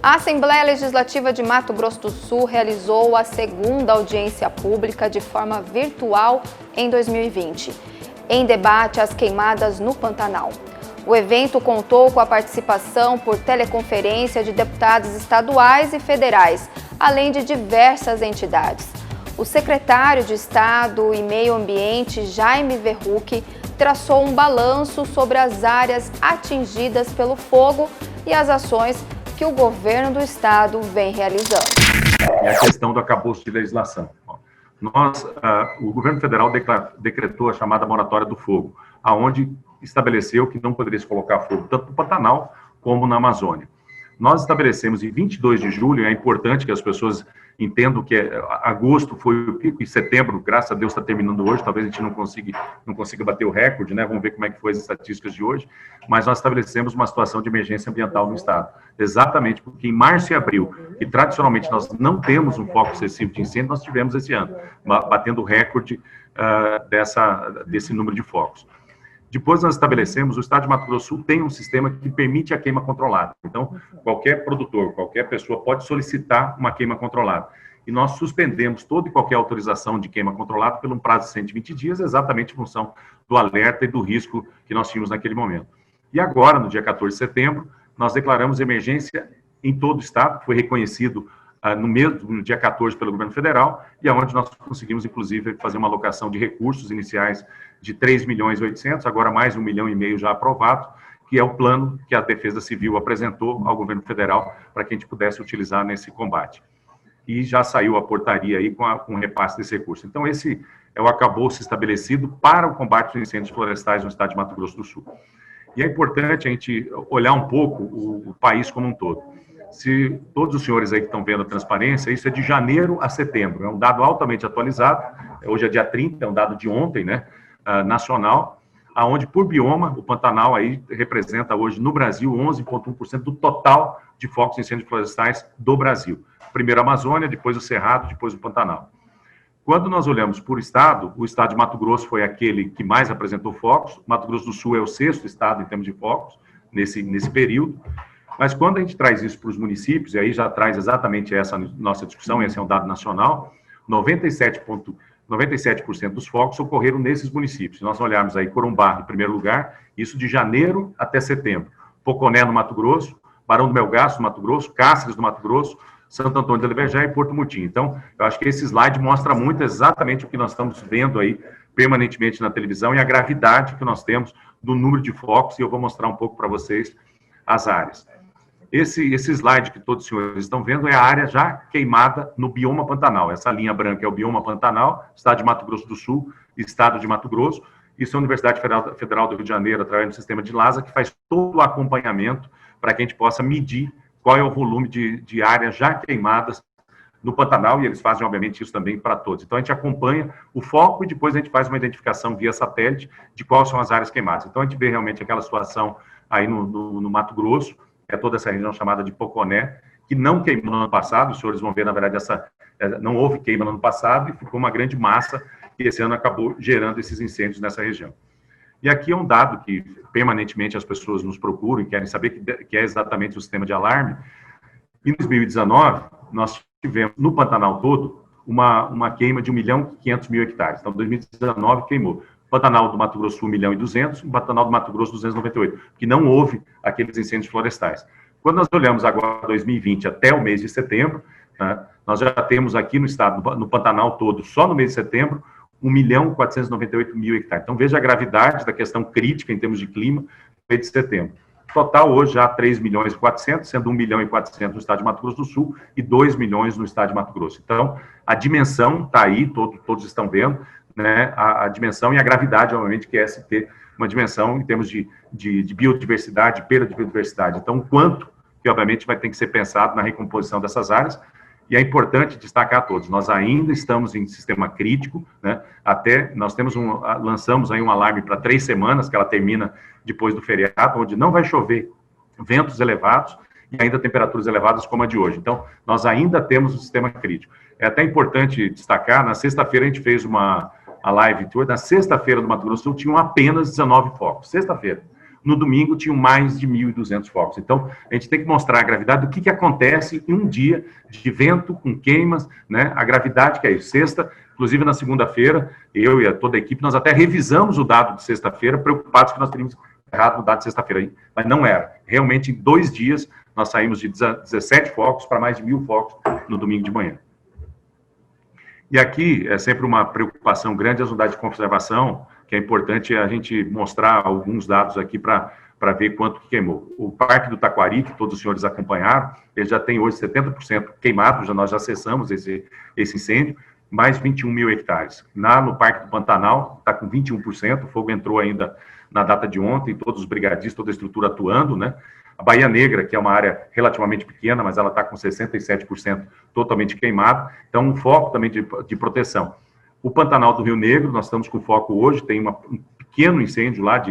A Assembleia Legislativa de Mato Grosso do Sul realizou a segunda audiência pública de forma virtual em 2020, em debate às queimadas no Pantanal. O evento contou com a participação por teleconferência de deputados estaduais e federais, além de diversas entidades. O secretário de Estado e Meio Ambiente, Jaime Verruc, traçou um balanço sobre as áreas atingidas pelo fogo e as ações que o governo do estado vem realizando. É a questão do arcabouço de legislação. O governo federal decretou a chamada moratória do fogo, aonde estabeleceu que não poderia se colocar fogo tanto no Pantanal como na Amazônia. Nós estabelecemos em 22 de julho, é importante que as pessoas entendam que agosto foi o pico e setembro, graças a Deus, está terminando hoje, talvez a gente não consiga bater o recorde, né? Vamos ver como é que foi as estatísticas de hoje, mas nós estabelecemos uma situação de emergência ambiental no estado, exatamente porque em março e abril, que tradicionalmente nós não temos um foco excessivo de incêndio, nós tivemos esse ano, batendo o recorde desse número de focos. Depois nós estabelecemos, o estado de Mato Grosso do Sul tem um sistema que permite a queima controlada. Então, qualquer produtor, qualquer pessoa pode solicitar uma queima controlada. E nós suspendemos toda e qualquer autorização de queima controlada por um prazo de 120 dias, exatamente em função do alerta e do risco que nós tínhamos naquele momento. E agora, no dia 14 de setembro, nós declaramos emergência em todo o estado, que foi reconhecido no dia 14 pelo governo federal, e aonde nós conseguimos, inclusive, fazer uma alocação de recursos iniciais de 3,8 milhões, agora mais 1,5 milhão já aprovado, que é o plano que a Defesa Civil apresentou ao governo federal para que a gente pudesse utilizar nesse combate. E já saiu a portaria aí com o repasse desse recurso. Então, esse é o arcabouço estabelecido para o combate aos incêndios florestais no estado de Mato Grosso do Sul. E é importante a gente olhar um pouco o país como um todo. Se todos os senhores aí que estão vendo a transparência, isso é de janeiro a setembro, é um dado altamente atualizado, hoje é dia 30, é um dado de ontem, né, nacional, aonde por bioma, o Pantanal aí representa hoje no Brasil 11,1% do total de focos de incêndios florestais do Brasil. Primeiro a Amazônia, depois o Cerrado, depois o Pantanal. Quando nós olhamos por estado, o estado de Mato Grosso foi aquele que mais apresentou focos, Mato Grosso do Sul é o 6º estado em termos de focos nesse período. Mas quando a gente traz isso para os municípios, e aí já traz exatamente essa nossa discussão, esse é um dado nacional, 97% dos focos ocorreram nesses municípios. Se nós olharmos aí Corumbá, em primeiro lugar, isso de janeiro até setembro. Poconé, no Mato Grosso, Barão do Melgaço, no Mato Grosso, Cáceres, no Mato Grosso, Santo Antônio de Alevejé e Porto Mutim. Então, eu acho que esse slide mostra muito exatamente o que nós estamos vendo aí permanentemente na televisão e a gravidade que nós temos do número de focos, e eu vou mostrar um pouco para vocês as áreas. Esse slide que todos os senhores estão vendo é a área já queimada no bioma Pantanal. Essa linha branca é o bioma Pantanal, estado de Mato Grosso do Sul, estado de Mato Grosso. Isso é a Universidade Federal do Rio de Janeiro, através do sistema de LASA, que faz todo o acompanhamento para que a gente possa medir qual é o volume de áreas já queimadas no Pantanal, e eles fazem, obviamente, isso também para todos. Então, a gente acompanha o foco e depois a gente faz uma identificação via satélite de quais são as áreas queimadas. Então, a gente vê realmente aquela situação aí no Mato Grosso, é toda essa região chamada de Poconé, que não queimou no ano passado, os senhores vão ver, na verdade, não houve queima no ano passado, e ficou uma grande massa, que esse ano acabou gerando esses incêndios nessa região. E aqui é um dado que, permanentemente, as pessoas nos procuram e querem saber, que é exatamente o sistema de alarme. Em 2019, nós tivemos, no Pantanal todo, uma queima de 1.500.000 hectares. Então, 2019 queimou. Pantanal do Mato Grosso, 1.200.000, e Pantanal do Mato Grosso, 298, que não houve aqueles incêndios florestais. Quando nós olhamos agora 2020 até o mês de setembro, né, nós já temos aqui no estado, no Pantanal todo, só no mês de setembro, 1.498.000 hectares. Então, veja a gravidade da questão crítica em termos de clima no mês de setembro. Total, hoje, já 3.400.000, sendo 1.400.000 no estado de Mato Grosso do Sul e 2 milhões no estado de Mato Grosso. Então, a dimensão está aí, todos estão vendo, né, a dimensão e a gravidade, obviamente, que é ter uma dimensão em termos de biodiversidade, perda de biodiversidade. Então, quanto que, obviamente, vai ter que ser pensado na recomposição dessas áreas, e é importante destacar a todos, nós ainda estamos em sistema crítico, né, até nós lançamos aí um alarme para 3 semanas, que ela termina depois do feriado, onde não vai chover, ventos elevados, e ainda temperaturas elevadas como a de hoje. Então, nós ainda temos um sistema crítico. É até importante destacar, na sexta-feira a gente fez a live tour, na sexta-feira do Mato Grosso do Sul tinham apenas 19 focos, sexta-feira. no domingo tinham mais de 1.200 focos. Então, a gente tem que mostrar a gravidade do que acontece em um dia de vento com queimas, né? A gravidade que é isso. Sexta, inclusive na segunda-feira, eu e toda a equipe, nós até revisamos o dado de sexta-feira, preocupados que nós teríamos errado no dado de sexta-feira, mas não era. Realmente, em 2 dias, nós saímos de 17 focos para mais de 1.000 focos no domingo de manhã. E aqui é sempre uma preocupação grande as unidades de conservação, que é importante a gente mostrar alguns dados aqui para ver quanto que queimou. O Parque do Taquari, que todos os senhores acompanharam, ele já tem hoje 70% queimado, nós já acessamos esse incêndio, mais 21 mil hectares. No Parque do Pantanal, está com 21%, o fogo entrou ainda na data de ontem, todos os brigadistas, toda a estrutura atuando, né? A Baía Negra, que é uma área relativamente pequena, mas ela está com 67% totalmente queimado, então um foco também de proteção. O Pantanal do Rio Negro, nós estamos com foco hoje, tem um pequeno incêndio lá,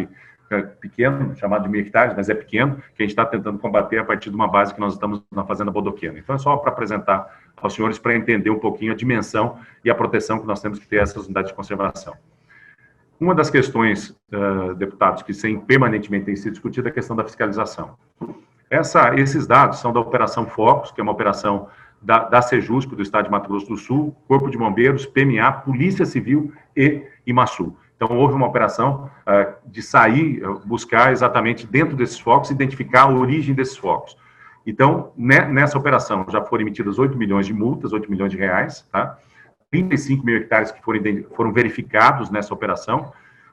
pequeno, chamado de 1.000 hectares, mas é pequeno, que a gente está tentando combater a partir de uma base que nós estamos na Fazenda Bodoquena. Então é só para apresentar aos senhores para entender um pouquinho a dimensão e a proteção que nós temos que ter essas unidades de conservação. Uma das questões, deputados, que permanentemente tem sido discutida é a questão da fiscalização. Esses dados são da Operação Focos, que é uma operação da Sejusp, do Estado de Mato Grosso do Sul, Corpo de Bombeiros, PMA, Polícia Civil e IMASU. Então, houve uma operação de sair, buscar exatamente dentro desses focos, identificar a origem desses focos. Então, nessa operação, já foram emitidas 8 milhões de multas, 8 milhões de reais, tá? 35 mil hectares que foram verificados nessa operação,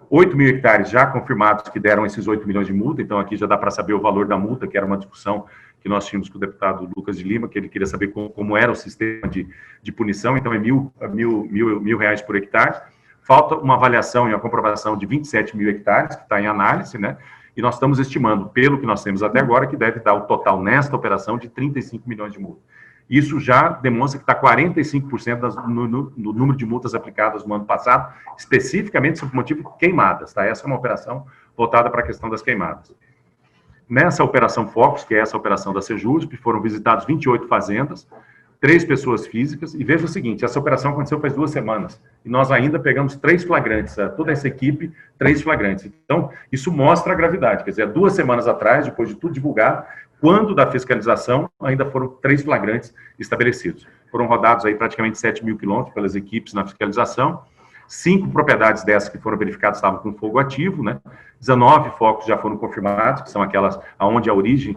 8 mil hectares já confirmados que deram esses 8 milhões de multa, então aqui já dá para saber o valor da multa, que era uma discussão que nós tínhamos com o deputado Lucas de Lima, que ele queria saber como era o sistema de punição, então é mil reais por hectare. Falta uma avaliação e uma comprovação de 27 mil hectares, que está em análise, né? E nós estamos estimando, pelo que nós temos até agora, que deve dar o total nesta operação de 35 milhões de multas. Isso já demonstra que está 45% no número de multas aplicadas no ano passado, especificamente sob motivo de queimadas, tá? Essa é uma operação voltada para a questão das queimadas. Nessa operação Focos, que é essa operação da Sejusp, foram visitados 28 fazendas, 3 pessoas físicas, e veja o seguinte, essa operação aconteceu faz 2 semanas, e nós ainda pegamos 3 flagrantes, toda essa equipe, 3 flagrantes. Então, isso mostra a gravidade, quer dizer, 2 semanas atrás, depois de tudo divulgado, quando da fiscalização, ainda foram 3 flagrantes estabelecidos. Foram rodados aí praticamente 7 mil quilômetros pelas equipes na fiscalização, 5 propriedades dessas que foram verificadas estavam com fogo ativo, né? 19 focos já foram confirmados, que são aquelas onde a origem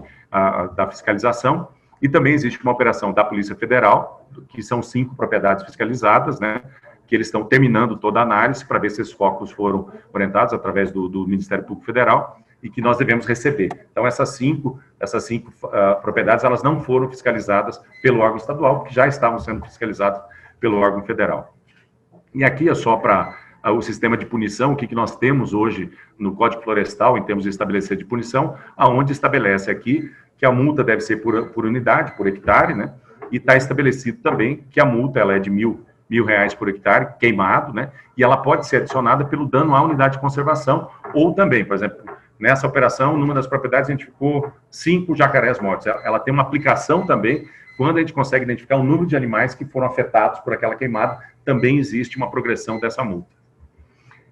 da fiscalização, e também existe uma operação da Polícia Federal, que são 5 propriedades fiscalizadas, né? Que eles estão terminando toda a análise para ver se esses focos foram orientados através do Ministério Público Federal, e que nós devemos receber. Então, essas cinco propriedades, elas não foram fiscalizadas pelo órgão estadual, porque já estavam sendo fiscalizadas pelo órgão federal. E aqui é só para o sistema de punição, o que nós temos hoje no Código Florestal, em termos de estabelecer de punição, aonde estabelece aqui que a multa deve ser por unidade, por hectare, né? E está estabelecido também que a multa ela é de mil reais por hectare, queimado, né? E ela pode ser adicionada pelo dano à unidade de conservação, ou também, por exemplo, nessa operação, numa das propriedades, identificou 5 jacarés mortos. Ela tem uma aplicação também, quando a gente consegue identificar o número de animais que foram afetados por aquela queimada, também existe uma progressão dessa multa.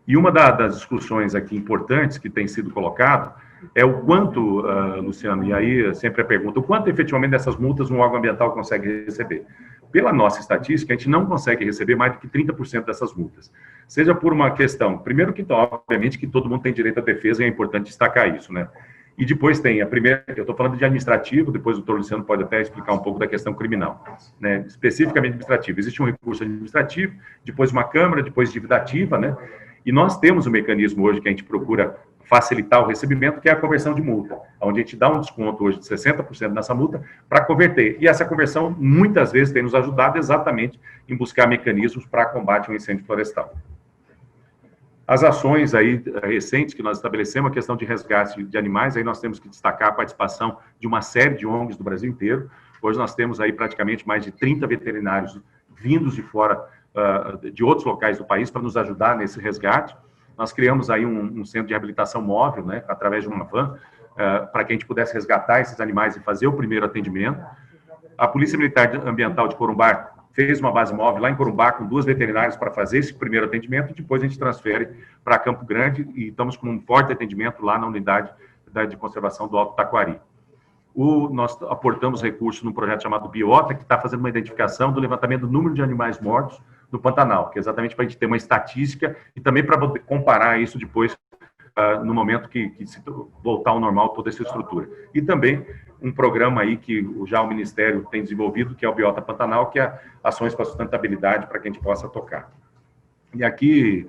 E uma das discussões aqui importantes que tem sido colocado é o quanto, Luciano, e aí sempre a pergunta, o quanto efetivamente dessas multas um órgão ambiental consegue receber? Pela nossa estatística, a gente não consegue receber mais do que 30% dessas multas. Seja por uma questão, primeiro que, obviamente, que todo mundo tem direito à defesa e é importante destacar isso, né? E depois tem a primeira, eu estou falando de administrativo, depois o doutor Luciano pode até explicar um pouco da questão criminal, né? Especificamente administrativo. Existe um recurso administrativo, depois uma câmara, depois dívida ativa, né? E nós temos um mecanismo hoje que a gente procura facilitar o recebimento, que é a conversão de multa, onde a gente dá um desconto hoje de 60% nessa multa para converter. E essa conversão, muitas vezes, tem nos ajudado exatamente em buscar mecanismos para combate ao incêndio florestal. As ações aí recentes que nós estabelecemos, a questão de resgate de animais, aí nós temos que destacar a participação de uma série de ONGs do Brasil inteiro. Hoje nós temos aí praticamente mais de 30 veterinários vindos de fora, de outros locais do país, para nos ajudar nesse resgate. Nós criamos aí um centro de reabilitação móvel, né, através de uma van, para que a gente pudesse resgatar esses animais e fazer o primeiro atendimento. A Polícia Militar Ambiental de Corumbá fez uma base móvel lá em Corumbá com 2 veterinários para fazer esse primeiro atendimento, e depois a gente transfere para Campo Grande, e estamos com um forte atendimento lá na unidade de conservação do Alto Taquari. Nós aportamos recursos num projeto chamado Biota, que está fazendo uma identificação do levantamento do número de animais mortos no Pantanal, que é exatamente para a gente ter uma estatística e também para poder comparar isso depois, no momento que se voltar ao normal toda essa estrutura. E também um programa aí que já o Ministério tem desenvolvido, que é o Biota Pantanal, que é ações para sustentabilidade para que a gente possa tocar. E aqui,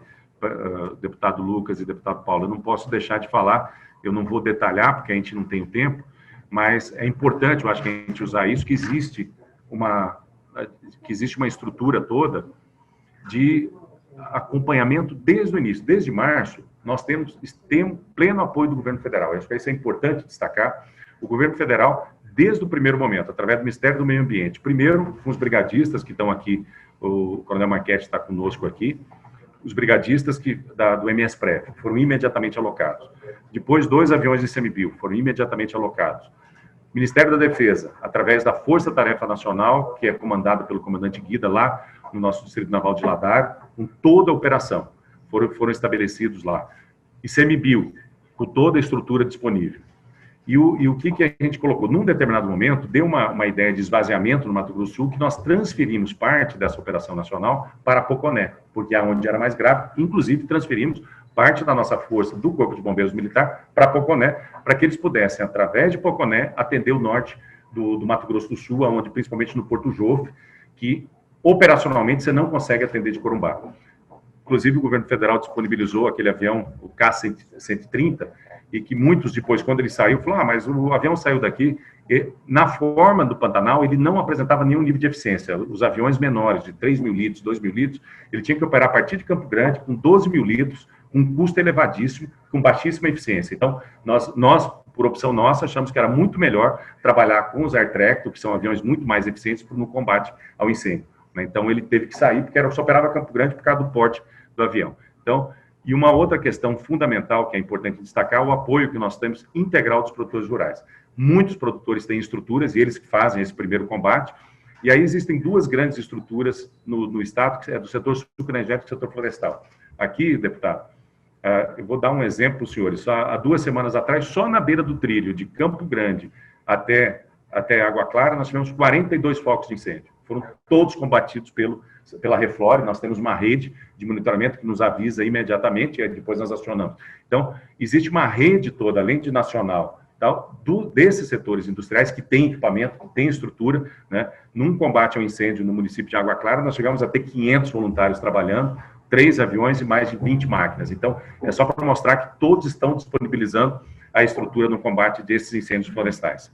deputado Lucas e deputado Paulo, eu não posso deixar de falar, eu não vou detalhar porque a gente não tem o tempo, mas é importante, eu acho que a gente usar isso, que existe uma estrutura toda de acompanhamento desde o início. Desde março, nós temos pleno apoio do governo federal. Eu acho que isso é importante destacar. O governo federal, desde o primeiro momento, através do Ministério do Meio Ambiente, primeiro com os brigadistas que estão aqui, o Coronel Marchetti está conosco aqui, os brigadistas do MS-PREV foram imediatamente alocados. Depois, 2 aviões de ICMBio foram imediatamente alocados. Ministério da Defesa, através da Força Tarefa Nacional, que é comandada pelo comandante Guida, lá no nosso Distrito Naval de Ladar, com toda a operação, foram estabelecidos lá. ICMBio, com toda a estrutura disponível. E o que a gente colocou? Num determinado momento, deu uma ideia de esvaziamento no Mato Grosso do Sul, que nós transferimos parte dessa operação nacional para Poconé, porque é onde era mais grave, inclusive transferimos parte da nossa força do Corpo de Bombeiros Militar para Poconé, para que eles pudessem, através de Poconé, atender o norte do Mato Grosso do Sul, onde, principalmente no Porto Jofre, que operacionalmente você não consegue atender de Corumbá. Inclusive, o governo federal disponibilizou aquele avião, o K-130, e que muitos depois, quando ele saiu, falaram, mas o avião saiu daqui, e, na forma do Pantanal, ele não apresentava nenhum nível de eficiência. Os aviões menores, de 3 mil litros, 2 mil litros, ele tinha que operar a partir de Campo Grande, com 12 mil litros, com um custo elevadíssimo, com baixíssima eficiência. Então, nós, por opção nossa, achamos que era muito melhor trabalhar com os Airtractor, que são aviões muito mais eficientes no combate ao incêndio. Então, ele teve que sair, porque só operava Campo Grande por causa do porte do avião. Então, e uma outra questão fundamental, que é importante destacar, é o apoio que nós temos integral dos produtores rurais. Muitos produtores têm estruturas, e eles que fazem esse primeiro combate, e aí existem 2 grandes estruturas no Estado, que é do setor sucroenergético e do setor florestal. Aqui, deputado, eu vou dar um exemplo para os senhores. Há 2 semanas atrás, só na beira do trilho, de Campo Grande até Água Clara, nós tivemos 42 focos de incêndio. Foram todos combatidos pela Reflore. Nós temos uma rede de monitoramento que nos avisa imediatamente, e depois nós acionamos. Então, existe uma rede toda, além de nacional, desses setores industriais que tem equipamento, que tem estrutura, né? Num combate ao incêndio no município de Água Clara, nós chegamos a ter 500 voluntários trabalhando, 3 aviões e mais de 20 máquinas. Então, é só para mostrar que todos estão disponibilizando a estrutura no combate desses incêndios florestais.